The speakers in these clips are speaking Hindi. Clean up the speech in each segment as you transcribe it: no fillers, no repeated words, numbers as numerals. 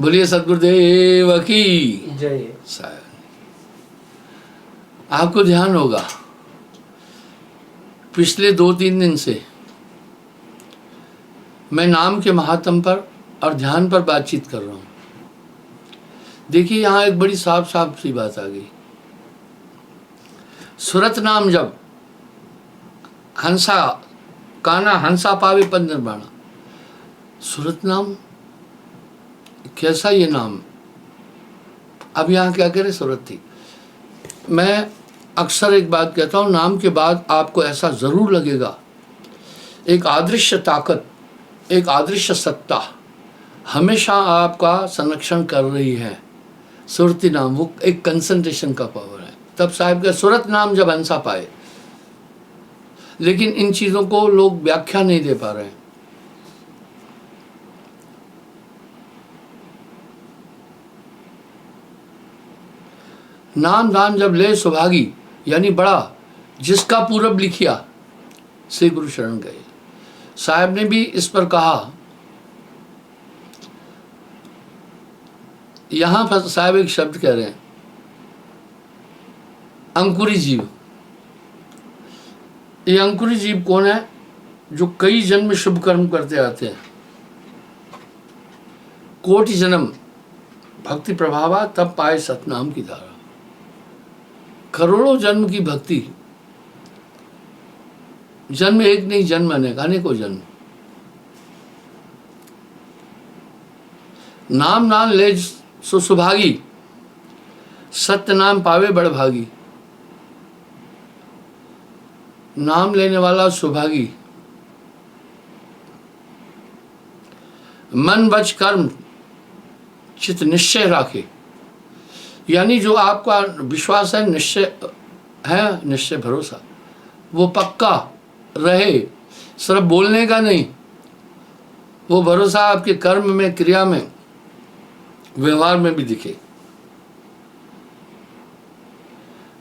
बोलिए सद्गुरुदेव की जय। साहब, आपको ध्यान होगा पिछले 2-3 दिन से मैं नाम के महात्म पर और ध्यान पर बातचीत कर रहा हूं। देखिए, यहां एक बड़ी साफ साफ सी बात आ गई। सुरत नाम जब हंसा काना हंसा पावे पद निर्वाणा, सुरत नाम कैसा ये नाम। अब यहाँ क्या करे, सूरत थी। मैं अक्सर एक बात कहता हूँ, नाम के बाद आपको ऐसा ज़रूर लगेगा एक अदृश्य ताकत, एक अदृश्य सत्ता हमेशा आपका संरक्षण कर रही है। सुरती नाम वो एक कंसंट्रेशन का पावर है। तब साहब का सूरत नाम जब हंसा पाए, लेकिन इन चीज़ों को लोग व्याख्या नहीं दे पा रहे हैं। नाम दान जब ले सुभागी, यानी बड़ा जिसका पूरब लिखिया से गुरु शरण गए। साहब ने भी इस पर कहा, यहां पर साहब एक शब्द कह रहे हैं, अंकुरी जीव। ये अंकुरी जीव कौन है? जो कई जन्म शुभ कर्म करते आते हैं, कोटि जन्म भक्ति प्रभावा तब पाए सतनाम की धारा। करोड़ों जन्म की भक्ति, जन्म एक नहीं, जन्म अनेक, अनेकों जन्म। नाम नाम ले सो सुभागी, सत्य नाम पावे बड़ भागी। नाम लेने वाला सुभागी। मन वच कर्म चित निश्चय राखे, यानी जो आपका विश्वास है, निश्चय है, निश्चय भरोसा, वो पक्का रहे, सिर्फ बोलने का नहीं। वो भरोसा आपके कर्म में, क्रिया में, व्यवहार में भी दिखे।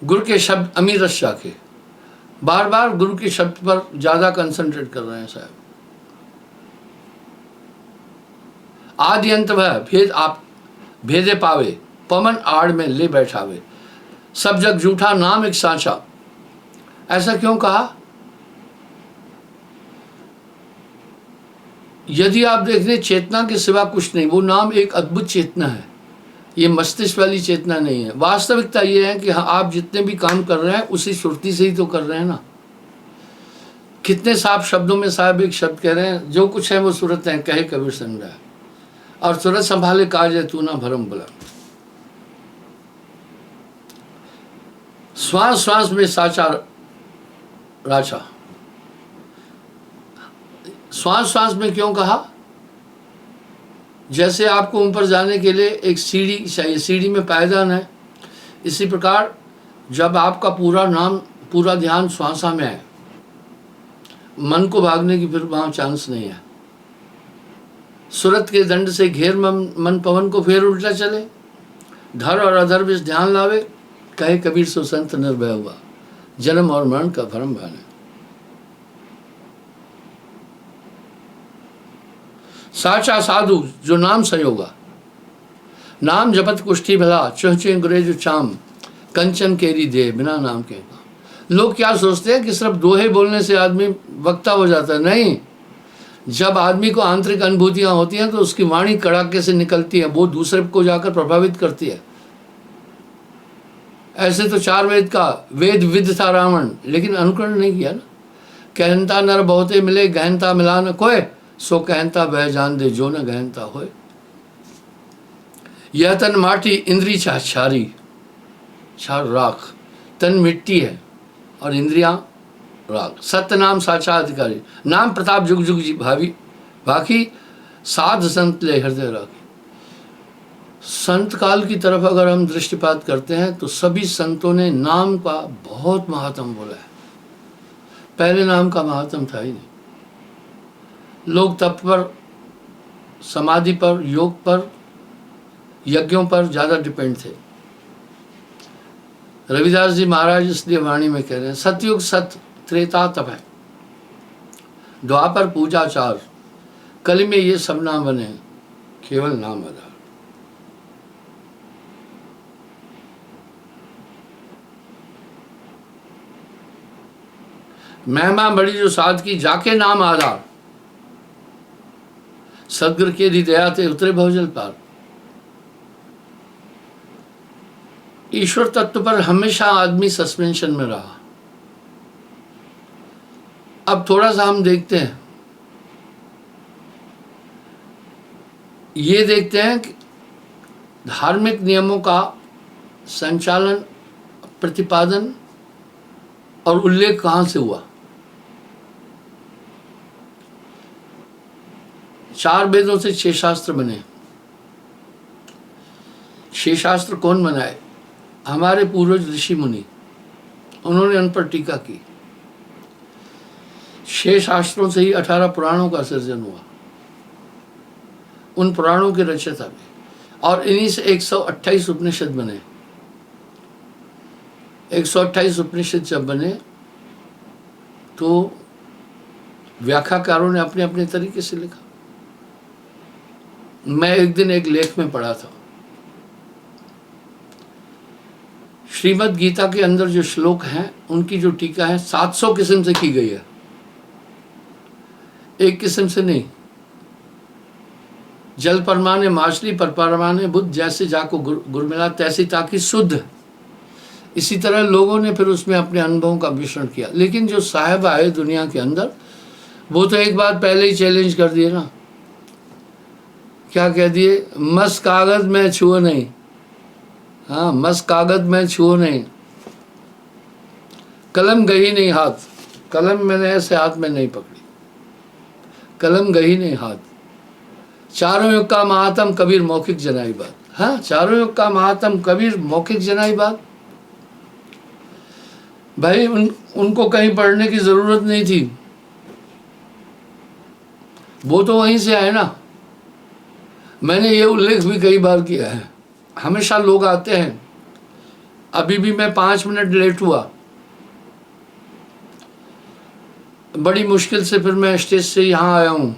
गुरु के शब्द अमीर रस शाखे, बार बार गुरु के शब्द पर ज्यादा कंसंट्रेट कर रहे हैं साहब। आदि अंत वह भेद आप भेदे पावे, पवन आड़ में ले बैठावे, सब जग झूठा नाम एक सांचा। ऐसा क्यों कहा? यदि आप देख लें, चेतना के सिवा कुछ नहीं। वो नाम एक अद्भुत चेतना है। ये मस्तिष्क वाली चेतना नहीं है। वास्तविकता ये है कि हाँ, आप जितने भी काम कर रहे हैं उसी सुरती से ही तो कर रहे हैं ना। कितने साफ शब्दों में साहब एक शब्द कह रहे हैं, जो कुछ है वो सूरत है, कहे कबीर संग्रह, और सूरत संभाले काज है तू ना भरम बुला। श्वास श्वास में साचा राचा। श्वास श्वास में क्यों कहा? जैसे आपको ऊपर जाने के लिए एक सीढ़ी चाहिए, सीढ़ी में पायदान है, इसी प्रकार जब आपका पूरा नाम, पूरा ध्यान श्वासा में है, मन को भागने की फिर वहां चांस नहीं है। सुरत के दंड से घेर मन पवन को फेर उल्टा चले, धर और अधर में ध्यान लावे, कहे कबीर सो संत निर्भय हुआ, जन्म और मरण का भरम भाने। साचा साधु जो नाम संयोगा, नाम जपत कुष्ठी भला, चुहचे गुरेज चाम, कंचन केरी दे बिना नाम के। लोग क्या सोचते हैं कि सिर्फ दोहे बोलने से आदमी वक्ता हो जाता है। नहीं, जब आदमी को आंतरिक अनुभूतियां होती हैं तो उसकी वाणी कड़ाके से निकलती है, वो दूसरे को जाकर प्रभावित करती है। ऐसे तो 4 वेद का वेद विद था रावण, लेकिन अनुकरण नहीं किया ना। कहनता नर बहुते मिले, गहनता मिला न कोय, सो कहनता बह जान दे जो न गहनता होए। यह तन माटी इंद्री छारी, छार राख, तन मिट्टी है और इंद्रियां राग। सत्य नाम साचा अधिकारी, नाम प्रताप जुग जुग जी भावी, बाकी साध संत ले हृदय राखी। संत काल की तरफ अगर हम दृष्टिपात करते हैं तो सभी संतों ने नाम का बहुत महात्म बोला है। पहले नाम का महात्म था ही नहीं। लोग तप पर, समाधि पर, योग पर, यज्ञों पर ज्यादा डिपेंड थे। रविदास जी महाराज इसलिए वाणी में कह रहे हैं, सतयुग सत त्रेता तप है, द्वापर पूजाचार, कली में ये सब नाम बने, केवल नाम आधार। महिमा बड़ी जो सादगी जाके नाम आधार, सदगुरु के दी दया ते उतरे भवजल पार। ईश्वर तत्व पर हमेशा आदमी सस्पेंशन में रहा। अब थोड़ा सा हम देखते हैं, ये देखते हैं कि धार्मिक नियमों का संचालन, प्रतिपादन और उल्लेख कहाँ से हुआ। 4 वेदों से 6 शास्त्र बने। 6 शास्त्र कौन बनाए? हमारे पूर्वज ऋषि मुनि, उन्होंने उन पर टीका की। 6 शास्त्रों से ही 18 पुराणों का सृजन हुआ, उन पुराणों के रचयिता भी, और इन्हीं से 128 उपनिषद बने। 128 उपनिषद जब बने तो व्याख्याकारों ने अपने अपने तरीके से लिखा। मैं एक दिन एक लेख में पढ़ा था, श्रीमद् गीता के अंदर जो श्लोक हैं उनकी जो टीका है 700 किस्म से की गई है, एक किस्म से नहीं। जल परमाने माछली, पर परमाने बुद्ध, जैसे जाको गुर मिला तैसी ताकि शुद्ध। इसी तरह लोगों ने फिर उसमें अपने अनुभवों का विश्लेषण किया। लेकिन जो साहब आए दुनिया के अंदर, वो तो एक बात पहले ही चैलेंज कर दिए ना। क्या कह दिए? मस कागज में छुओ नहीं। हाँ, मस कागज में छुओ नहीं, कलम गई नहीं हाथ। कलम मैंने ऐसे हाथ में नहीं पकड़ी, कलम गई नहीं हाथ। चारों युग का महात्म कबीर मौखिक जनाई बात। हाँ, चारों युग का महात्म कबीर मौखिक जनाई बात। भाई उनको कहीं पढ़ने की जरूरत नहीं थी, वो तो वहीं से आए ना। मैंने ये उल्लेख भी कई बार किया है। हमेशा लोग आते हैं, अभी भी मैं 5 मिनट लेट हुआ, बड़ी मुश्किल से फिर मैं स्टेज से यहाँ आया हूँ,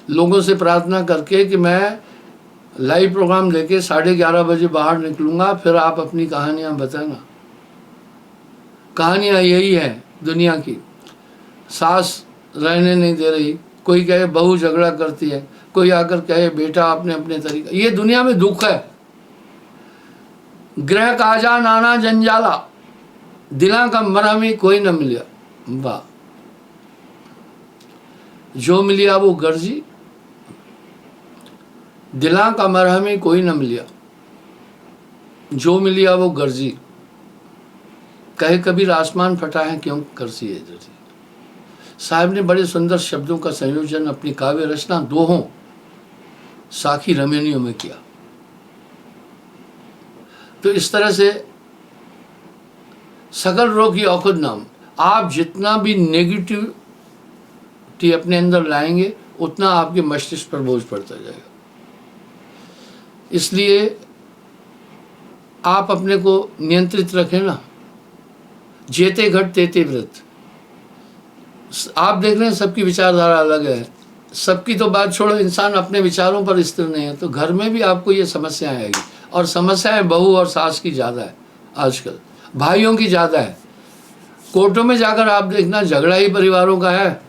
लोगों से प्रार्थना करके कि मैं लाइव प्रोग्राम देके 11:30 बजे बाहर निकलूँगा, फिर आप अपनी कहानियाँ बताना। कहानियाँ यही है दुनिया की। सास रहने नहीं दे रही, कोई कहे बहू झगड़ा करती है, कोई आकर कहे बेटा अपने अपने तरीके। ये दुनिया में दुख है। ग्रह काजा नाना जंजाला, दिला का मरहमी कोई न मिलिया। वाह, जो मिलिया वो गर्जी, दिला का मरहमी कोई न मिलिया, जो मिलिया वो गर्जी। कहे कबीर आसमान फटा है क्यों करसी है दर्जी। साहब ने बड़े सुंदर शब्दों का संयोजन अपनी काव्य रचना दोहों साखी रमेनियों में किया। तो इस तरह से सकल रोग की औखद नाम। आप जितना भी नेगेटिविटी अपने अंदर लाएंगे उतना आपके मस्तिष्क पर बोझ पड़ता जाएगा। इसलिए आप अपने को नियंत्रित रखें ना। जेते घट तेते व्रत। आप देख रहे हैं सबकी विचारधारा अलग है, सबकी तो बात छोड़ो, इंसान अपने विचारों पर स्थिर नहीं है, तो घर में भी आपको ये समस्याएं आएगी। और समस्याएं बहू और सास की ज़्यादा है आजकल, भाइयों की ज़्यादा है। कोर्टों में जाकर आप देखना, झगड़ा ही परिवारों का है।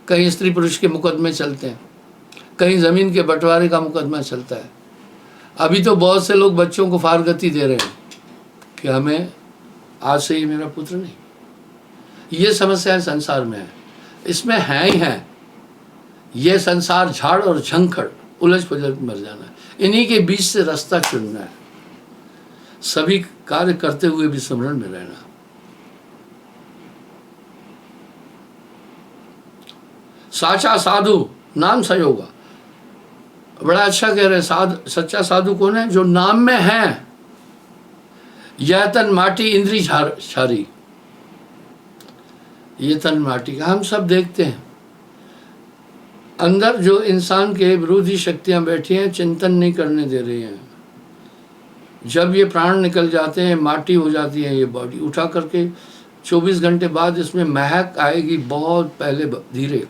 कहीं स्त्री पुरुष के मुकदमे चलते हैं, कहीं ज़मीन के बंटवारे का मुकदमा चलता है। अभी तो बहुत से लोग बच्चों को फारगती दे रहे हैं कि हमें आज से ही मेरा पुत्र नहीं। ये समस्याएं संसार में है, इसमें हैं ही हैं। ये संसार झाड़ और झंखड़ उलझ पुलझ मर जाना है, इन्हीं के बीच से रास्ता चुनना है। सभी कार्य करते हुए भी स्मरण में रहना। साचा साधु नाम संयोगा। बड़ा अच्छा कह रहे हैं, सच्चा साधु कौन है? जो नाम में है। यह तन माटी इंद्री छारी। ये तन माटी का हम सब देखते हैं। अंदर जो इंसान के विरोधी शक्तियां बैठी हैं, चिंतन नहीं करने दे रही हैं। जब ये प्राण निकल जाते हैं, माटी हो जाती है ये बॉडी, उठा करके 24 घंटे बाद इसमें महक आएगी, बहुत पहले धीरे,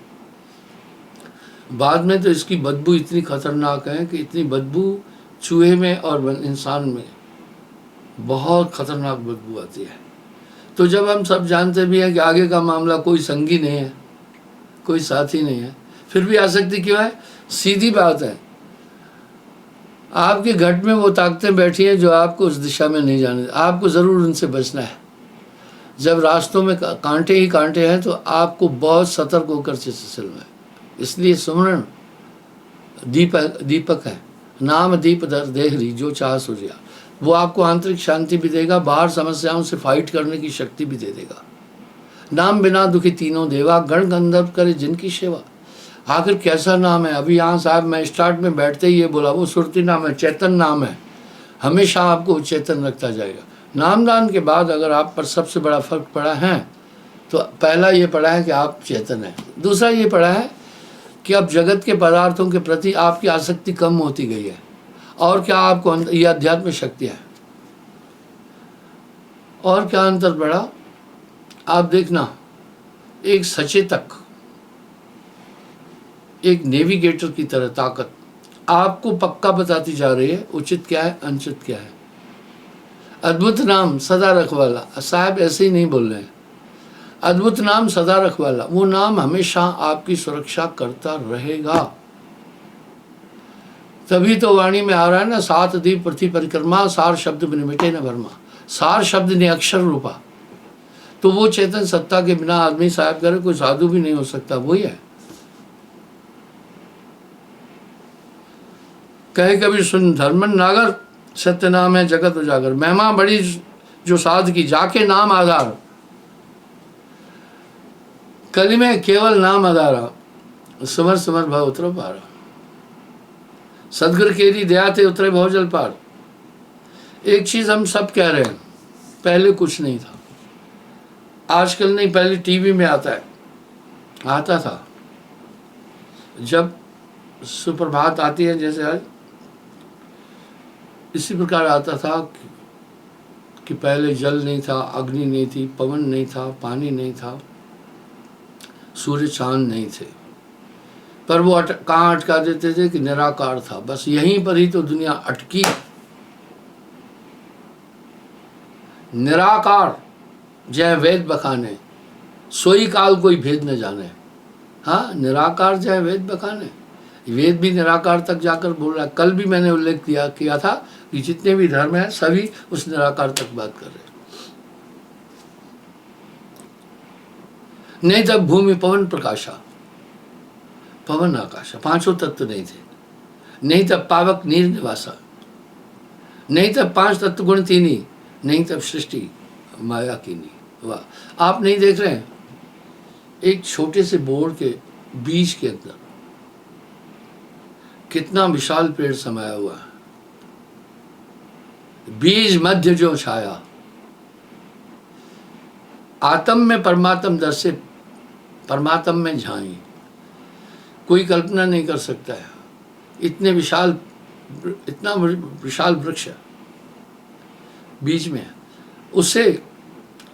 बाद में तो इसकी बदबू इतनी खतरनाक है कि इतनी बदबू चूहे में और इंसान में बहुत खतरनाक बदबू आती है। तो जब हम सब जानते भी हैं कि आगे का मामला कोई संगी नहीं है, कोई साथी नहीं है, फिर भी आसक्ति क्यों है? सीधी बात है, आपके घट में वो ताकतें बैठी हैं जो आपको उस दिशा में नहीं जाने, आपको ज़रूर उनसे बचना है। जब रास्तों में कांटे ही कांटे हैं तो आपको बहुत सतर्क होकर चलना है। इसलिए सुमरण दीपक है, नाम दीप दर देहरी जो चाह सूझिया। वो आपको आंतरिक शांति भी देगा, बाहर समस्याओं से फाइट करने की शक्ति भी दे देगा। नाम बिना दुखी तीनों देवा, गण गंधर्व करे जिनकी सेवा। आखिर कैसा नाम है? अभी यहाँ साहब मैं स्टार्ट में बैठते ही ये बोला, वो सुरती नाम है, चेतन नाम है, हमेशा आपको चेतन रखता जाएगा। नामदान के बाद अगर आप पर सबसे बड़ा फर्क पड़ा है तो पहला ये पड़ा है कि आप चेतन हैं, दूसरा ये पड़ा है कि अब जगत के पदार्थों के प्रति आपकी आसक्ति कम होती गई है, और क्या आपको ये अध्यात्म शक्ति है। और क्या अंतर पड़ा? आप देखना, एक सचेतक, एक नेविगेटर की तरह ताकत आपको पक्का बताती जा रही है उचित क्या है, अनुचित क्या है। अद्भुत नाम सदा रखवाला, साहब ऐसे ही नहीं बोल रहे हैं, अद्भुत नाम सदा रखवाला, वो नाम हमेशा आपकी सुरक्षा करता रहेगा। तभी तो वाणी में आ रहा है ना, 7 दीप पृथ्वी परिक्रमा, सार शब्द बिन मिटे न भरमा। सार शब्द ने अक्षर रूपा, तो वो चेतन सत्ता के बिना आदमी साहब करे कोई साधु भी नहीं हो सकता, वही है। कहे कभी सुन धर्मन नागर, सत्य नाम है जगत उजागर। महिमा बड़ी जो साध की, जाके नाम आधार, कली में केवल नाम आधारा, समर समर भाव उतर पारा। सदगुरु केरी दया थे उतरे भव जल पार। एक चीज हम सब कह रहे हैं, पहले कुछ नहीं था, आजकल नहीं, पहले टीवी में आता था, जब सुप्रभात आती है जैसे आज, इसी प्रकार आता था कि पहले जल नहीं था, अग्नि नहीं थी, पवन नहीं था, पानी नहीं था, सूर्य चांद नहीं थे, पर वो कहाँ अटका देते थे कि निराकार था। बस यहीं पर ही तो दुनिया अटकी। निराकार जय वेद बखाने, सोई काल कोई भेद न जाने। हाँ, निराकार जय वेद बखाने, वेद भी निराकार तक जाकर बोल रहा है। कल भी मैंने उल्लेख किया था कि जितने भी धर्म हैं सभी उस निराकार तक बात कर रहे हैं। नहीं तब भूमि पवन प्रकाशा, पवन आकाशा, 5 तत्व नहीं थे। नहीं तब पावक नीर निवासा, नहीं तब 5 तत्व गुण तीनी, नहीं तब सृष्टि माया कीनी। वाह, आप नहीं देख रहे हैं, एक छोटे से बोर्ड के बीच के अंदर कितना विशाल पेड़ समाया हुआ है। बीज मध्य जो छाया, आत्म में परमात्म दर्शे, परमात्म में झाई। कोई कल्पना नहीं कर सकता है, इतने विशाल, इतना विशाल वृक्ष बीच में, उसे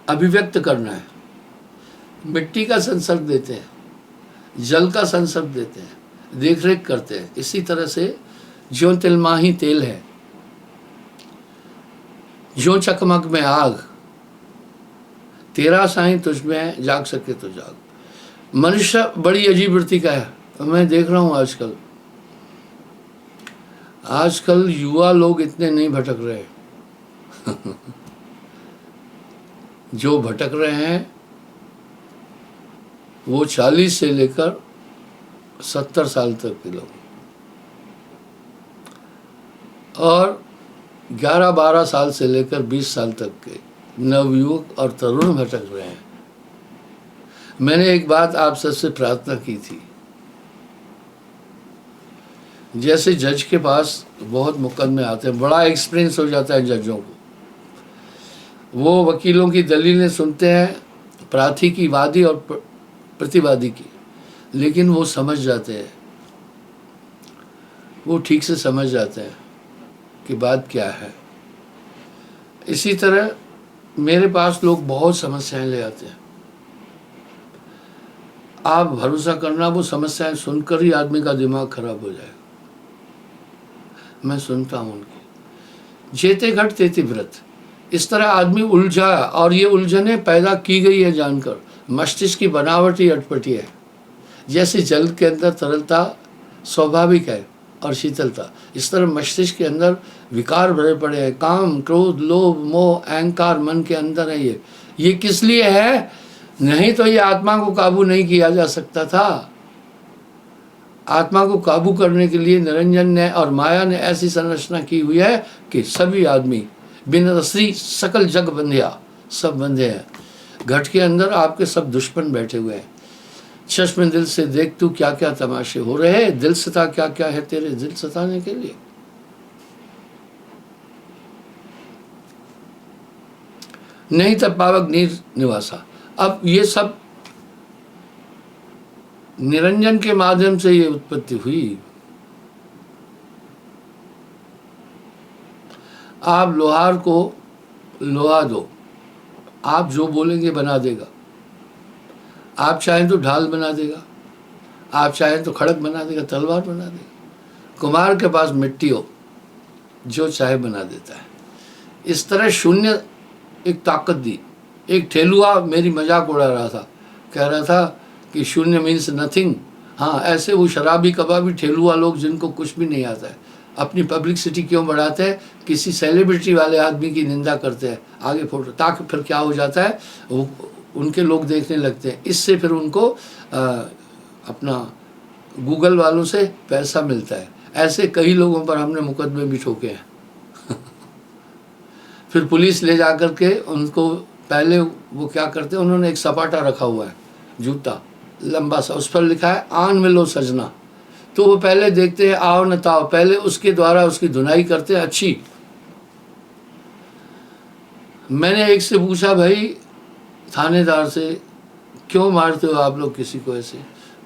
अभिव्यक्त करना है। मिट्टी का संसर्ग देते हैं, जल का संसर्ग देते हैं, देख रेख करते हैं। इसी तरह से ज्यों तिलमाही तेल है, ज्यों चकमक में आग, तेरा साईं तुझ में जाग सके तो जाग। मनुष्य बड़ी अजीब वृत्ति का है। मैं देख रहा हूँ आजकल युवा लोग इतने नहीं भटक रहे जो भटक रहे हैं वो 40 से लेकर 70 साल तक के लोग, और 11-12 साल से लेकर 20 साल तक के नवयुवक और तरुण भटक रहे हैं। मैंने एक बात आप सबसे प्रार्थना की थी, जैसे जज के पास बहुत मुकदमे आते हैं, बड़ा एक्सपीरियंस हो जाता है जजों को, वो वकीलों की दलीलें सुनते हैं, प्रार्थी की, वादी और प्रतिवादी की, लेकिन वो समझ जाते हैं, वो ठीक से समझ जाते हैं कि बात क्या है। इसी तरह मेरे पास लोग बहुत समस्याएं ले आते हैं। आप भरोसा करना, वो समस्याएं सुनकर ही आदमी का दिमाग खराब हो जाएगा। मैं सुनता हूँ उनकी, जेते घट तेते व्रत, इस तरह आदमी उलझा, और ये उलझने पैदा की गई है जानकर। मस्तिष्क की बनावट ही अटपटी है। जैसे जल के अंदर तरलता स्वाभाविक है और शीतलता, इस तरह मस्तिष्क के अंदर विकार भरे पड़े हैं। काम, क्रोध, लोभ, मोह, अहंकार मन के अंदर है। ये किस लिए है? नहीं तो ये आत्मा को काबू नहीं किया जा सकता था। आत्मा को काबू करने के लिए निरंजन ने और माया ने ऐसी संरचना की हुई है कि सभी आदमी बिन रस्सी सकल जग बंधिया, सब बंधे हैं। घट के अंदर आपके सब दुश्मन बैठे हुए हैं। चश्मे दिल से देख तू क्या क्या तमाशे हो रहे हैं, दिल सता क्या क्या है तेरे दिल सताने के लिए। नहीं तब पावक नीर निवासा। अब ये सब निरंजन के माध्यम से ये उत्पत्ति हुई। आप लोहार को लोहा दो, आप जो बोलेंगे बना देगा। आप चाहें तो ढाल बना देगा, आप चाहें तो खड़क बना देगा, तलवार बना देगा। कुम्हार के पास मिट्टी हो, जो चाहे बना देता है। इस तरह शून्य एक ताकत दी। एक ठेलुआ मेरी मजाक उड़ा रहा था, कह रहा था कि शून्य मीन्स नथिंग। हाँ, ऐसे वो शराबी कबाबी ठेलुआ लोग जिनको कुछ भी नहीं आता है, अपनी पब्लिसिटी क्यों बढ़ाते हैं? किसी सेलिब्रिटी वाले आदमी की निंदा करते हैं आगे फोटो, ताकि फिर क्या हो जाता है, वो उनके लोग देखने लगते हैं। इससे फिर उनको अपना गूगल वालों से पैसा मिलता है। ऐसे कई लोगों पर हमने मुकदमे भी ठोके हैं। फिर पुलिस ले जा कर के उनको, पहले वो क्या करते हैं, उन्होंने एक सपाटा रखा हुआ है, जूता लंबा सा, उस पर लिखा है आन मिलो सजना। तो वो पहले देखते हैं आओ न ताओ, पहले उसके द्वारा उसकी धुनाई करते हैं अच्छी। मैंने एक से पूछा, भाई थानेदार से, क्यों मारते हो आप लोग किसी को ऐसे?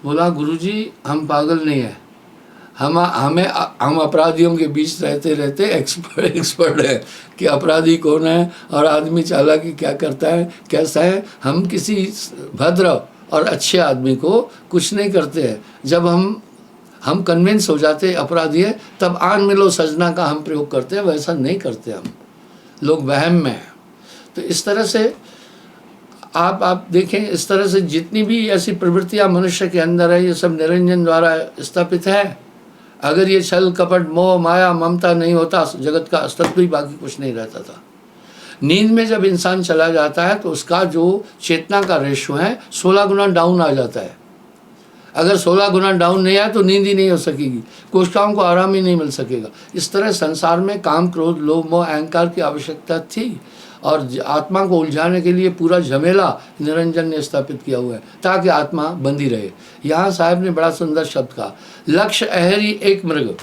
बोला गुरुजी हम पागल नहीं है, हम अपराधियों के बीच रहते रहते एक्सपर्ट है कि अपराधी कौन है और आदमी चालाकी क्या करता है, कैसा है। हम किसी भद्र और अच्छे आदमी को कुछ नहीं करते हैं। जब हम कन्विंस हो जाते अपराधी है, तब आन मिलो सजना का हम प्रयोग करते हैं। वैसा नहीं करते हम लोग, वहम में हैं। तो इस तरह से आप देखें, इस तरह से जितनी भी ऐसी प्रवृत्तियां मनुष्य के अंदर है, ये सब निरंजन द्वारा स्थापित है। अगर ये छल कपट मोह माया ममता नहीं होता, जगत का अस्तित्व ही बाकी कुछ नहीं रहता था। नींद में जब इंसान चला जाता है तो उसका जो चेतना का रेशो है 16 गुना डाउन आ जाता है। अगर 16 गुना डाउन नहीं आया तो नींद ही नहीं हो सकेगी, कोशिकाओं को आराम ही नहीं मिल सकेगा। इस तरह संसार में काम क्रोध लोभ मोह अहंकार की आवश्यकता थी, और आत्मा को उलझाने के लिए पूरा झमेला निरंजन ने स्थापित किया हुआ है ताकि आत्मा बंधी रहे। यहाँ साहब ने बड़ा सुंदर शब्द कहा, लक्ष्य अहरी एक मृग,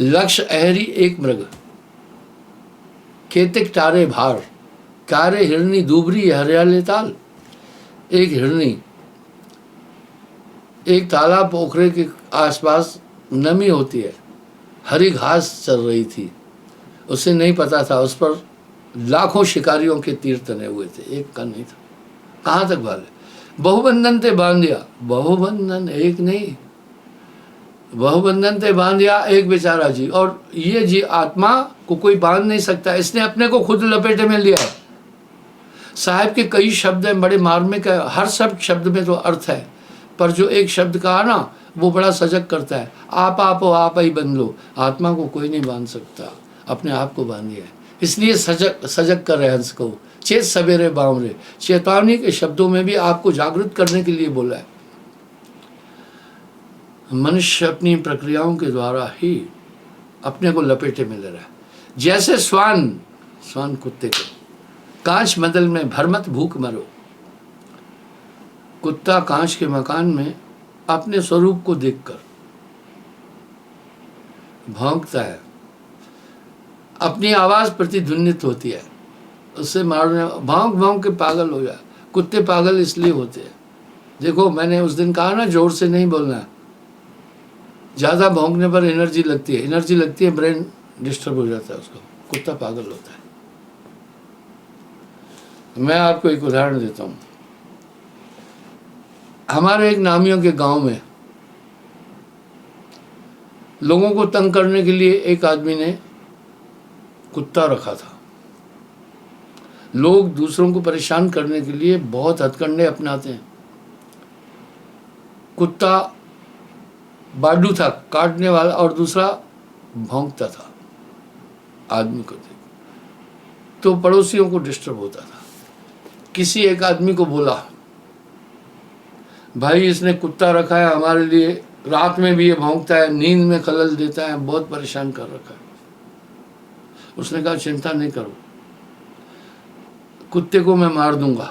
लक्ष्य अहरी एक मृग, केतिक टारे भार, कारे हिरनी दूबरी हरियाले ताल। एक हिरनी एक तालाब पोखरे के आसपास नमी होती है, हरी घास चल रही थी। उसे नहीं पता था उस पर लाखों शिकारियों के तीर तने हुए थे, एक का नहीं था। कहाँ तक भागे? बहुबंधन ते बांधिया, बहुबंधन एक नहीं, बहुबंधन ते बांधिया एक बेचारा जी। और ये जी आत्मा को कोई बांध नहीं सकता, इसने अपने को खुद लपेटे में लिया। साहब के कई शब्द हैं बड़े मार्मिक है, हर शब्द में तो अर्थ है, पर जो एक शब्द कहा ना वो बड़ा सजग करता है। आप हो आप ही बंध लो। आत्मा को कोई नहीं बांध सकता, अपने आप को बांधिए। इसलिए सजग कर रहे हंस को, चेत सवेरे बावरे। चेतावनी के शब्दों में भी आपको जागृत करने के लिए बोला है। मनुष्य अपनी प्रक्रियाओं के द्वारा ही अपने को लपेटे में ले रहा है। जैसे स्वान कुत्ते को, कांच मदल में भरमत भूख मरो। कुत्ता कांच के मकान में अपने स्वरूप को देखकर भौंकता है, अपनी आवाज प्रतिध्वनित होती है, उससे मारने भौंक भौंक के पागल हो जाए। कुत्ते पागल इसलिए होते हैं, देखो मैंने उस दिन कहा ना जोर से नहीं बोलना है, ज़्यादा भौंकने पर एनर्जी लगती है, ब्रेन डिस्टर्ब हो जाता है उसको, कुत्ता पागल होता है। मैं आपको एक उदाहरण देता हूँ। हमारे एक नामियों के गांव में लोगों को तंग करने के लिए एक आदमी ने कुत्ता रखा था। लोग दूसरों को परेशान करने के लिए बहुत हथकंडे अपनाते हैं। कुत्ता बाडू था, काटने वाला, और दूसरा भौंकता था आदमी को देख, तो पड़ोसियों को डिस्टर्ब होता था। किसी एक आदमी को बोला, भाई इसने कुत्ता रखा है हमारे लिए, रात में भी ये भौंकता है, नींद में खलल देता है, बहुत परेशान कर रखा है। उसने कहा चिंता नहीं करो, कुत्ते को मैं मार दूंगा।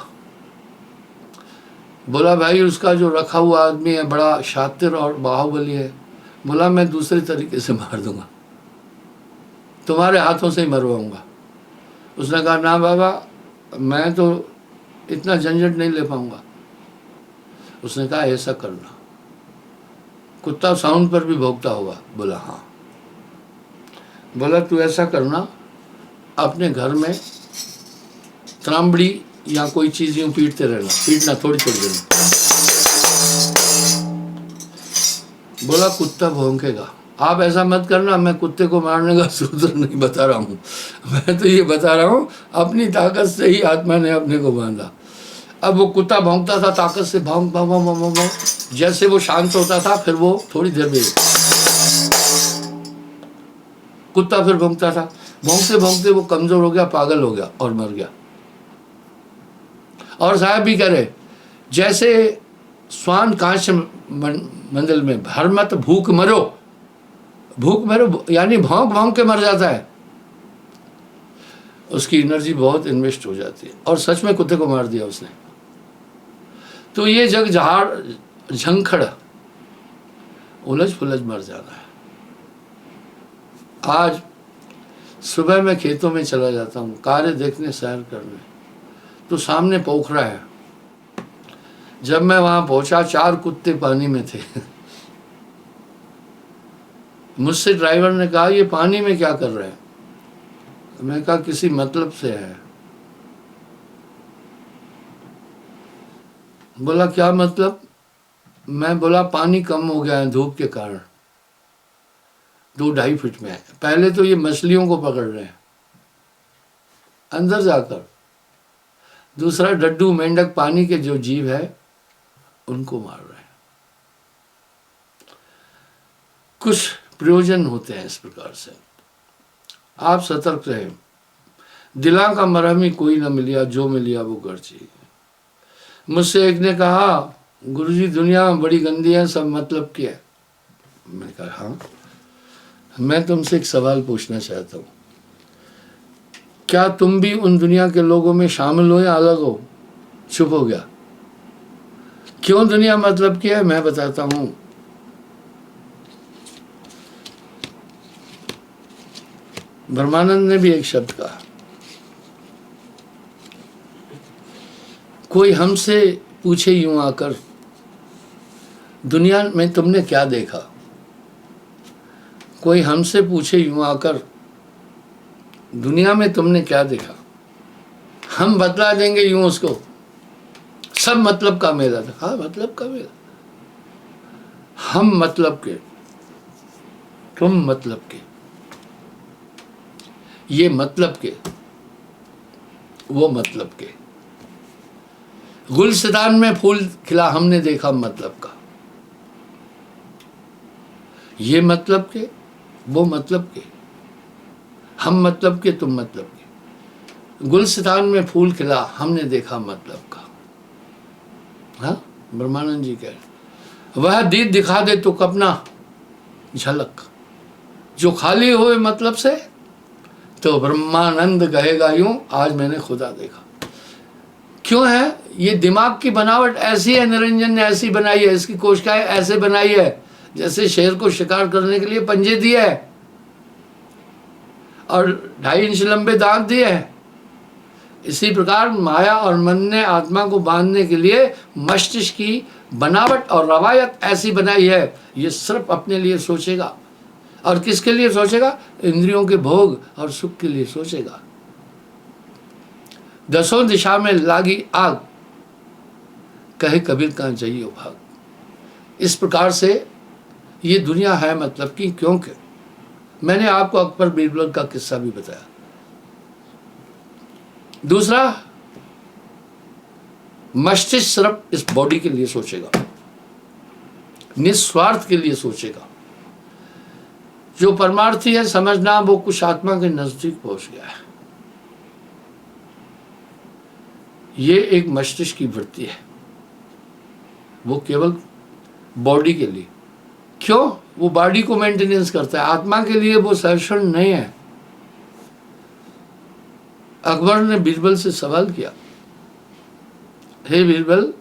बोला भाई उसका जो रखा हुआ आदमी है बड़ा शातिर और बाहुबली है। बोला मैं दूसरे तरीके से मार दूंगा, तुम्हारे हाथों से ही मरवाऊंगा। उसने कहा ना बाबा, मैं तो इतना झंझट नहीं ले पाऊंगा। उसने कहा ऐसा करना, कुत्ता साउंड पर भी भौंकता होगा। बोला हाँ। बोला तू ऐसा करना, अपने घर में त्रांबड़ी या कोई चीज यूं पीटते रहना, पीटना थोड़ी थोड़ी देर में। बोला कुत्ता भौंकेगा, आप ऐसा मत करना, मैं कुत्ते को मारने का सूत्र नहीं बता रहा हूँ, मैं तो ये बता रहा हूँ अपनी ताकत से ही आत्मा ने अपने को बांधा। अब वो कुत्ता भौंकता था, ताकत से भौंक भौंक भौंक भौंक भौंक, जैसे वो शांत होता था फिर वो थोड़ी देर में कुत्ता फिर भौंकता था, भौंकते भौंकते वो कमजोर हो गया, पागल हो गया और मर गया। और साहब भी करे, जैसे स्वान कांच मंदिर में भर मत भूख मरो, भूख मरो यानी भौंक भौंक के मर जाता है, उसकी एनर्जी बहुत इन्वेस्ट हो जाती है। और सच में कुत्ते को मार दिया उसने। तो ये जग जहाड़ झंखड़ उलझ पुलझ मर जाना है। आज सुबह मैं खेतों में चला जाता हूँ कार्य देखने, सैर करने, तो सामने पोखरा है। जब मैं वहां पहुंचा 4 कुत्ते पानी में थे। मुझसे ड्राइवर ने कहा ये पानी में क्या कर रहे हैं? मैं कहा किसी मतलब से है। बोला क्या मतलब? मैं बोला पानी कम हो गया है धूप के कारण, 2-2.5 फीट में है। पहले तो ये मछलियों को पकड़ रहे हैं अंदर जाकर, दूसरा डड्डू मेंढक पानी के जो जीव है उनको मार रहे हैं। कुछ प्रयोजन होते हैं इस प्रकार से। आप सतर्क रहे। दिला का मरहम ही कोई ना मिलिया, जो मिलिया वो गर्जी। मुझसे एक ने कहा गुरुजी दुनिया बड़ी गंदी है, सब मतलब की है। मैंने कहा हाँ। मैं तुमसे एक सवाल पूछना चाहता हूँ, क्या तुम भी उन दुनिया के लोगों में शामिल हो या अलग हो? चुप हो गया। क्यों दुनिया मतलब की है? मैं बताता हूं। ब्रह्मानंद ने भी एक शब्द कहा, कोई हमसे पूछे यूं आकर दुनिया में तुमने क्या देखा? कोई हमसे पूछे यूं आकर दुनिया में तुमने क्या देखा? हम बतला देंगे यूं उसको, सब मतलब का मेला था। हाँ मतलब का मेला। हम मतलब के, तुम मतलब के, ये मतलब के, वो मतलब के। गुलसितान में फूल खिला हमने देखा मतलब का, ये मतलब के, वो मतलब के, हम मतलब के, तुम मतलब के। गुलसितान में फूल खिला हमने देखा मतलब का। हाँ ब्रह्मानंद जी कह रहे, वह दीद दिखा दे तो कपना झलक, जो खाली हुए मतलब से तो ब्रह्मानंद कहेगा यूं आज मैंने खुदा देखा। क्यों है? ये दिमाग की बनावट ऐसी है, निरंजन ने ऐसी बनाई है, इसकी कोशिकाएं ऐसे बनाई है जैसे शेर को शिकार करने के लिए पंजे दिए है और 2.5 इंच लंबे दांत दिए हैं। इसी प्रकार माया और मन ने आत्मा को बांधने के लिए मस्तिष्क की बनावट और रवायत ऐसी बनाई है, ये सिर्फ अपने लिए सोचेगा। और किसके लिए सोचेगा? इंद्रियों के भोग और सुख के लिए सोचेगा। 10 दिशा में लागी आग, कहे कबीर कहाँ जाइयो भाग। इस प्रकार से ये दुनिया है मतलब कि, क्योंकि मैंने आपको अकबर बीरबल का किस्सा भी बताया। दूसरा, मस्तिष्क सिर्फ इस बॉडी के लिए सोचेगा, निस्वार्थ के लिए सोचेगा। जो परमार्थी है समझना वो कुछ आत्मा के नजदीक पहुंच गया है। ये एक मस्तिष्क की वृत्ति है, वो केवल बॉडी के लिए। क्यों? वो बॉडी को मेंटेनेंस करता है, आत्मा के लिए वो सहिष्णु नहीं है। अकबर ने बीरबल से सवाल किया, हे बीरबल,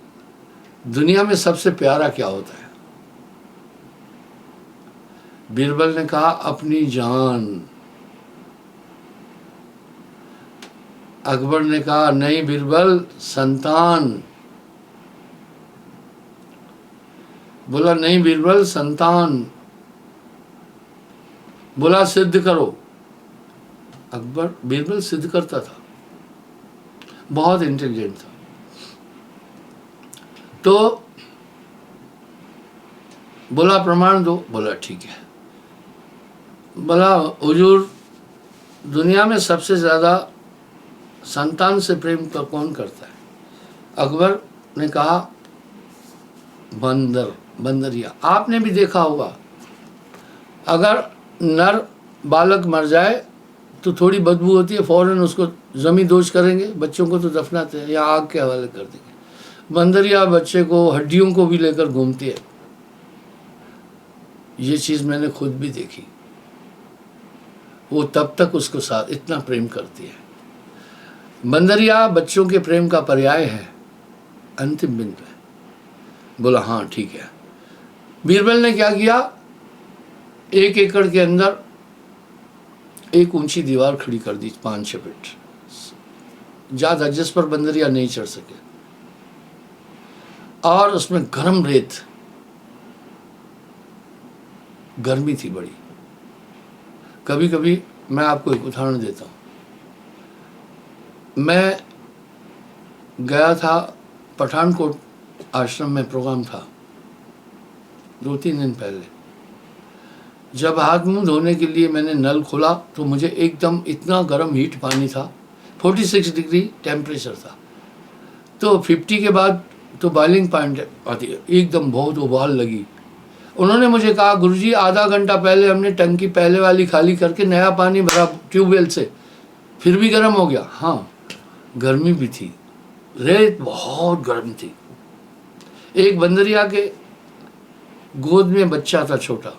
दुनिया में सबसे प्यारा क्या होता है? बीरबल ने कहा, अपनी जान। अकबर ने कहा, नहीं बीरबल, संतान। बोला, नहीं बीरबल, संतान। बोला, सिद्ध करो। अकबर, बीरबल सिद्ध करता था, बहुत इंटेलिजेंट था। तो बोला, प्रमाण दो। बोला, ठीक है। बोला, हुजूर, दुनिया में सबसे ज्यादा संतान से प्रेम का कौन करता है? अकबर ने कहा, बंदरिया। आपने भी देखा होगा, अगर नर बालक मर जाए तो थोड़ी बदबू होती है, फौरन उसको जमी दोष करेंगे, बच्चों को तो दफनाते हैं या आग के हवाले कर देंगे। बंदरिया बच्चे को, हड्डियों को भी लेकर घूमती है। ये चीज मैंने खुद भी देखी। वो तब तक उसको साथ इतना प्रेम करती है। बंदरिया बच्चों के प्रेम का पर्याय है, अंतिम बिंदु है। बोला, हाँ ठीक है। बीरबल ने क्या किया, 1 एकड़ के अंदर एक ऊंची दीवार खड़ी कर दी, 5-6 फीट ज्यादा, जिस पर बंदरिया नहीं चढ़ सके, और उसमें गर्म रेत, गर्मी थी बड़ी। कभी कभी मैं आपको एक उदाहरण देता हूं। मैं गया था पठानकोट, आश्रम में प्रोग्राम था 2-3 दिन पहले। जब हाथ मुंह धोने के लिए मैंने नल खोला तो मुझे एकदम इतना गर्म हीट पानी था, 46 डिग्री टेम्परेचर था। तो 50 के बाद तो बॉइलिंग पॉइंट आती है, एकदम बहुत उबाल लगी। उन्होंने मुझे कहा, गुरुजी आधा घंटा पहले हमने टंकी पहले वाली खाली करके नया पानी भरा ट्यूबवेल से, फिर भी गर्म हो गया। हाँ, गर्मी भी थी, रेत बहुत गर्म थी। एक बंदरिया के गोद में बच्चा था छोटा,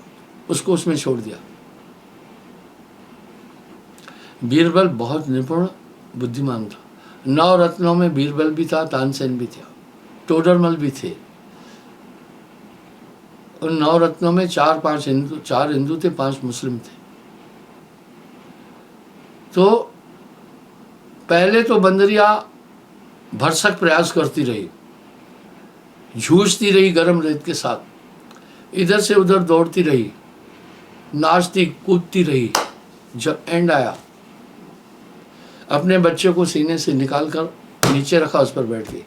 उसको उसमें छोड़ दिया। बीरबल बहुत निपुण बुद्धिमान था। 9 रत्नों में बीरबल भी था, तानसेन भी था, टोडरमल भी थे। उन 9 रत्नों में 4 हिंदू थे, 5 मुस्लिम थे। तो पहले तो बंदरिया भरसक प्रयास करती रही, जूझती रही गर्म रेत के साथ, इधर से उधर दौड़ती रही, नाचती कूदती रही। जब एंड आया, अपने बच्चे को सीने से निकालकर नीचे रखा, उस पर बैठ गई।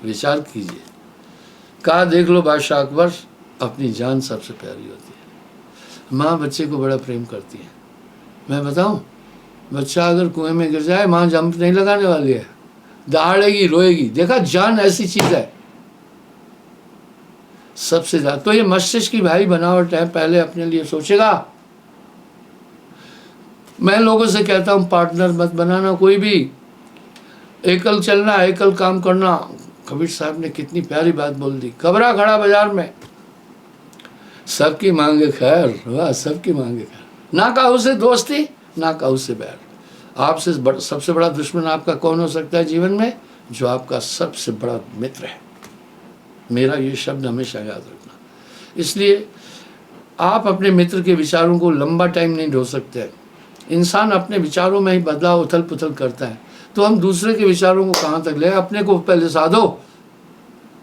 विचार कीजिए। कहा, देख लो बादशाह अकबर, अपनी जान सबसे प्यारी होती है। माँ बच्चे को बड़ा प्रेम करती है। मैं बताऊं, बच्चा अगर कुएं में गिर जाए, माँ जंप नहीं लगाने वाली है, दहाड़ेगी, रोएगी। देखा, जान ऐसी चीज है सबसे ज्यादा। तो ये मस्तिष्क की भाई बनावट है, पहले अपने लिए सोचेगा। मैं लोगों से कहता हूं, पार्टनर मत बनाना कोई भी, एकल चलना, एकल काम करना। कबीर साहब ने कितनी प्यारी बात बोल दी। कबरा खड़ा बाजार में, सबकी मांगे खैर, वाह, सबकी मांगे खैर। ना काहू से दोस्ती, ना काहू से बैर। आपसे सबसे बड़ा दुश्मन आपका कौन हो सकता है जीवन में? जो आपका सबसे बड़ा मित्र है। मेरा ये शब्द हमेशा याद रखना। इसलिए आप अपने मित्र के विचारों को लंबा टाइम नहीं ढो सकते। इंसान अपने विचारों में ही बदलाव उथल पुथल करता है, तो हम दूसरे के विचारों को कहाँ तक ले? अपने को पहले साधो,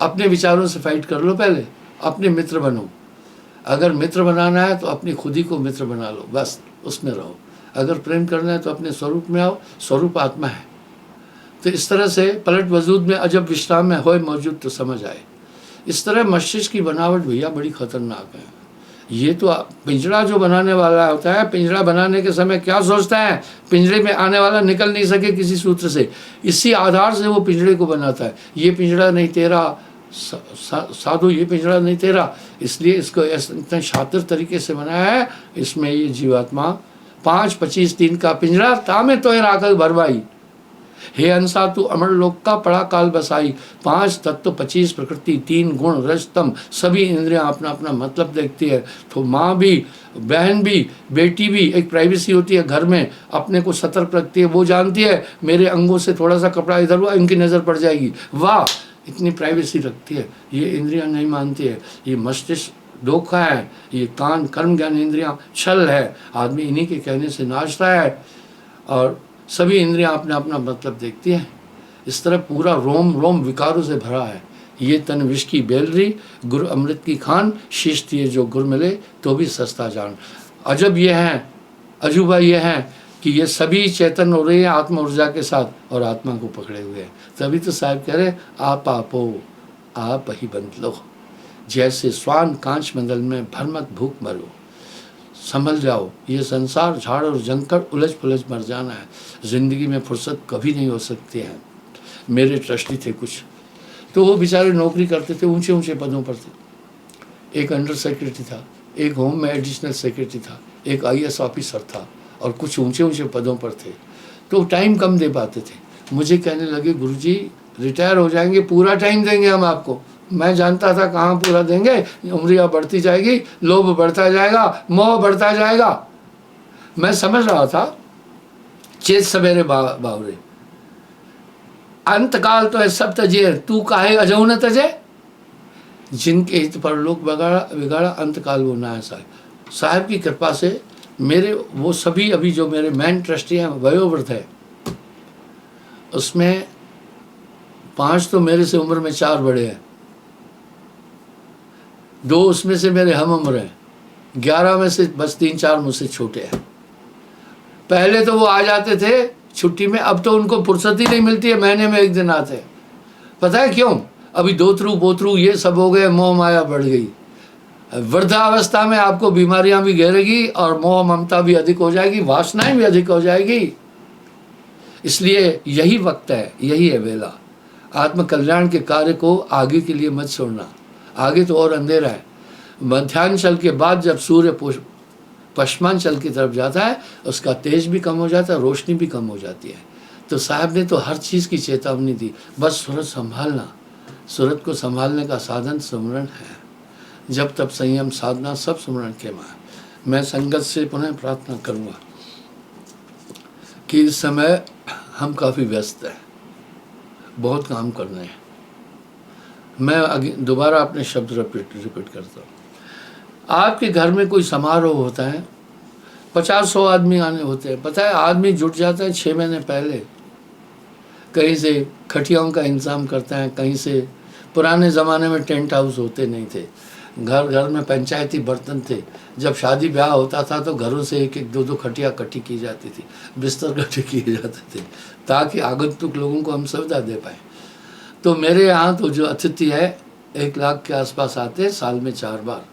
अपने विचारों से फाइट कर लो, पहले अपने मित्र बनो। अगर मित्र बनाना है तो अपनी खुदी को मित्र बना लो, बस उसमें रहो। अगर प्रेम करना है तो अपने स्वरूप में आओ, स्वरूप आत्मा है। तो इस तरह से पलट वजूद में अजब विश्राम में होए मौजूद तो समझ आए। इस तरह मस्तिष्क की बनावट भैया बड़ी खतरनाक है। ये तो पिंजरा जो बनाने वाला होता है, पिंजरा बनाने के समय क्या सोचता है, पिंजरे में आने वाला निकल नहीं सके किसी सूत्र से, इसी आधार से वो पिंजरे को बनाता है। ये पिंजरा नहीं तेरा साधु, ये पिंजरा नहीं तेरा, इसलिए इसको इतने शातिर तरीके से बनाया है। इसमें ये जीवात्मा 5-25 दिन का पिंजरा तामे तो राखल भरवाई, हे हंसा तू अमर लोक का पड़ा काल बसाई। 5 तत्व 25 प्रकृति 3 गुण रजतम, सभी इंद्रियां अपना अपना मतलब देखती है। तो माँ भी, बहन भी, बेटी भी, एक प्राइवेसी होती है घर में, अपने को सतर्क रखती है। वो जानती है मेरे अंगों से थोड़ा सा कपड़ा इधर हुआ इनकी नज़र पड़ जाएगी, वाह, इतनी प्राइवेसी रखती है। ये इंद्रियां नहीं मानती है। ये मस्तिष्क धोखा है, ये कान कर्म ज्ञान इंद्रियां छल है। आदमी इन्हीं के कहने से नाचता है और सभी इंद्रियां अपना अपना मतलब देखती हैं। इस तरह पूरा रोम रोम विकारों से भरा है। ये तन विष की बेलरी, गुरु अमृत की खान, शीश दिए जो गुर मिले तो भी सस्ता जान। अजब ये है, अजूबा ये है कि ये सभी चैतन्य हो रही है आत्मा ऊर्जा के साथ और आत्मा को पकड़े हुए हैं। तभी तो साहब कह रहे आप आपो आप ही बंद लो, जैसे स्वान कांच मंडल में भरमत भूख मरो। संभल जाओ, ये संसार झाड़ और जंकर उलझ पुलझ मर जाना है। ज़िंदगी में फुर्सत कभी नहीं हो सकती है। मेरे ट्रस्टी थे कुछ, तो वो बेचारे नौकरी करते थे, ऊंचे ऊंचे पदों पर थे। एक अंडर सेक्रेटरी था, एक होम में एडिशनल सेक्रेटरी था, एक IAS ऑफिसर था और कुछ ऊंचे ऊंचे पदों पर थे। तो टाइम कम दे पाते थे। मुझे कहने लगे गुरुजी रिटायर हो जाएंगे, पूरा टाइम देंगे हम आपको। मैं जानता था कहाँ पूरा देंगे, उम्रियाँ बढ़ती जाएगी, लोभ बढ़ता जाएगा, मोह बढ़ता जाएगा। मैं समझ रहा था चेत सवेरे बावरे, अंतकाल तो है सब तजे, तू काहे अजऊ न तजे। जिनके हित पर लोग बिगाड़ा अंतकाल वो ना है। साहब की कृपा से मेरे वो सभी अभी जो मेरे मैन ट्रस्टी हैं वयोवृद्ध है, उसमें 5 तो मेरे से उम्र में 4 बड़े हैं, 2 उसमें से मेरे हम उम्र हैं, 11 में से बस 3-4 मुझसे छोटे हैं। पहले तो वो आ जाते थे छुट्टी में, अब तो उनको फुर्सत ही नहीं मिलती है, महीने में 1 दिन आते हैं। पता है क्यों? अभी दोतरू बोतरू ये सब हो गए, मोह माया बढ़ गई। वृद्धावस्था में आपको बीमारियां भी घेरेगी और मोह ममता भी अधिक हो जाएगी, वासनाएं भी अधिक हो जाएगी। इसलिए यही वक्त है, यही है वेला। आत्म कल्याण के कार्य को आगे के लिए मत छोड़ना, आगे तो और अंधेरा है। मध्यांचल के बाद जब सूर्य पश्चिमांचल की तरफ जाता है, उसका तेज भी कम हो जाता है, रोशनी भी कम हो जाती है। तो साहब ने तो हर चीज़ की चेतावनी दी, बस सूरत संभालना। सूरत को संभालने का साधन सुमरण है। जब तब संयम साधना सब सुमरण के मां। मैं संगत से पुनः प्रार्थना करूँगा कि इस समय हम काफ़ी व्यस्त हैं, बहुत काम करने हैं। मैं दोबारा अपने शब्द रिपीट करता हूँ। आपके घर में कोई समारोह होता है, 50-100 आदमी आने होते हैं। पता है आदमी जुट जाता है 6 महीने पहले, कहीं से खटियाओं का इंतज़ाम करता है, कहीं से पुराने ज़माने में टेंट हाउस होते नहीं थे, घर घर में पंचायती बर्तन थे। जब शादी ब्याह होता था तो घरों से 1-1, 2-2 खटिया इकट्ठी की जाती थी, बिस्तर इकट्ठे किए जाते थे ताकि आगंतुक लोगों को हम सुविधा दे पाएँ। तो मेरे यहाँ तो जो अतिथि है 1 लाख के आसपास आते हैं साल में 4 बार।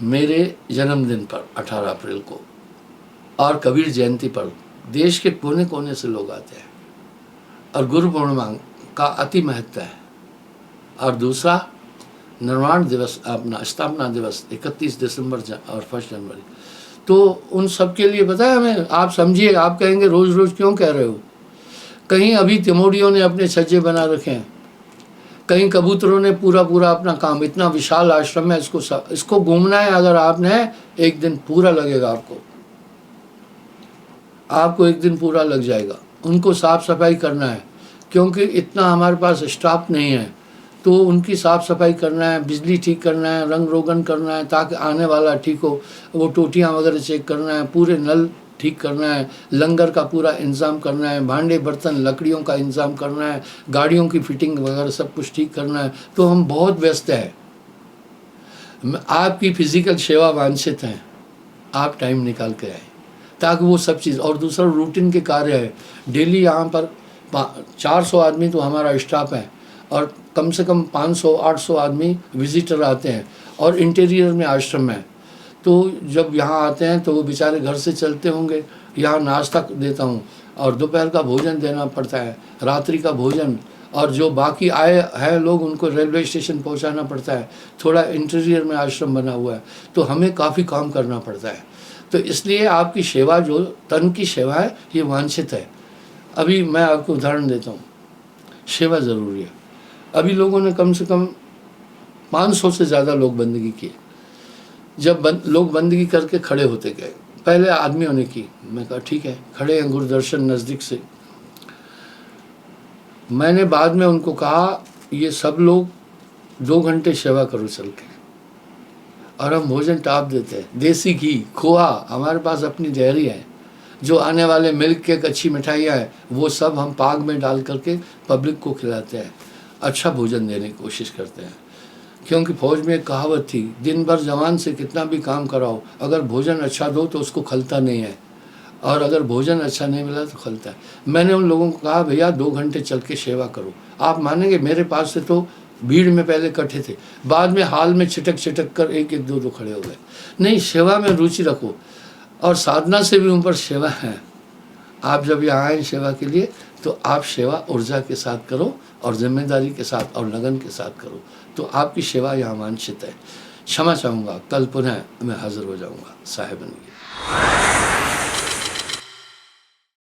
मेरे जन्मदिन पर 18 अप्रैल को और कबीर जयंती पर देश के कोने कोने से लोग आते हैं। और गुरु पूर्णिमा का अति महत्व है। और दूसरा निर्माण दिवस, अपना स्थापना दिवस 31 दिसंबर और 1 जनवरी। तो उन सब के लिए पता है हमें, आप समझिए, आप कहेंगे रोज़ रोज़ क्यों कह रहे हो। कहीं अभी तिमोड़ियों ने अपने छज्जे बना रखे हैं, कहीं कबूतरों ने पूरा अपना काम, इतना विशाल आश्रम है, इसको घूमना है। अगर आपने 1 दिन पूरा लगेगा, आपको 1 दिन पूरा लग जाएगा। उनको साफ़ सफाई करना है, क्योंकि इतना हमारे पास स्टाफ नहीं है। तो उनकी साफ़ सफाई करना है, बिजली ठीक करना है, रंग रोगन करना है ताकि आने वाला ठीक हो, वो टोटियाँ वगैरह चेक करना है, पूरे नल ठीक करना है, लंगर का पूरा इंतज़ाम करना है, भांडे बर्तन लकड़ियों का इंतज़ाम करना है, गाड़ियों की फिटिंग वगैरह सब कुछ ठीक करना है। तो हम बहुत व्यस्त हैं। आपकी फिजिकल सेवा वांछित है, आप टाइम निकाल के आए ताकि वो सब चीज़। और दूसरा रूटीन के कार्य है। डेली यहाँ पर 400 आदमी तो हमारा स्टाफ है और कम से कम 500-800 आदमी विजिटर आते हैं। और इंटीरियर में आश्रम है, तो जब यहाँ आते हैं तो वो बेचारे घर से चलते होंगे, यहाँ नाश्ता देता हूँ और दोपहर का भोजन देना पड़ता है, रात्रि का भोजन, और जो बाकी आए हैं लोग उनको रेलवे स्टेशन पहुँचाना पड़ता है। थोड़ा इंटीरियर में आश्रम बना हुआ है, तो हमें काफ़ी काम करना पड़ता है। तो इसलिए आपकी सेवा, जो तन की सेवा है, ये वांछित है। अभी मैं आपको उदाहरण देता हूँ, सेवा ज़रूरी है। अभी लोगों ने कम से कम 500 से ज़्यादा लोग बंदगी किए। जब लोग बंदगी करके खड़े होते गए, पहले आदमियों ने की, मैं कहा ठीक है, खड़े हैं गुरुदर्शन नज़दीक से। मैंने बाद में उनको कहा, ये सब लोग 2 घंटे सेवा करो चल के, और हम भोजन टाप देते हैं। देसी घी, खोआ, हमारे पास अपनी डेयरी है, जो आने वाले मिल्क केक, अच्छी मिठाइयाँ हैं, वो सब हम पाग में डाल करके पब्लिक को खिलाते हैं। अच्छा भोजन देने की कोशिश करते हैं, क्योंकि फौज में एक कहावत थी, दिन भर जवान से कितना भी काम कराओ, अगर भोजन अच्छा दो तो उसको खलता नहीं है, और अगर भोजन अच्छा नहीं मिला तो खलता है। मैंने उन लोगों को कहा, भैया 2 घंटे चल के सेवा करो। आप मानेंगे, मेरे पास से तो भीड़ में पहले इकट्ठे थे, बाद में हाल में छिटक कर एक एक दो खड़े हो गए। नहीं, सेवा में रुचि रखो, और साधना से भी ऊपर सेवा है। आप जब यहाँ आए सेवा के लिए, तो आप सेवा ऊर्जा के साथ करो, और जिम्मेदारी के साथ और लगन के साथ करो, तो आपकी सेवा यहाँ वांछित है। क्षमा चाहूँगा, कल पुनः मैं हाजिर हो जाऊँगा। साहिब बन गए।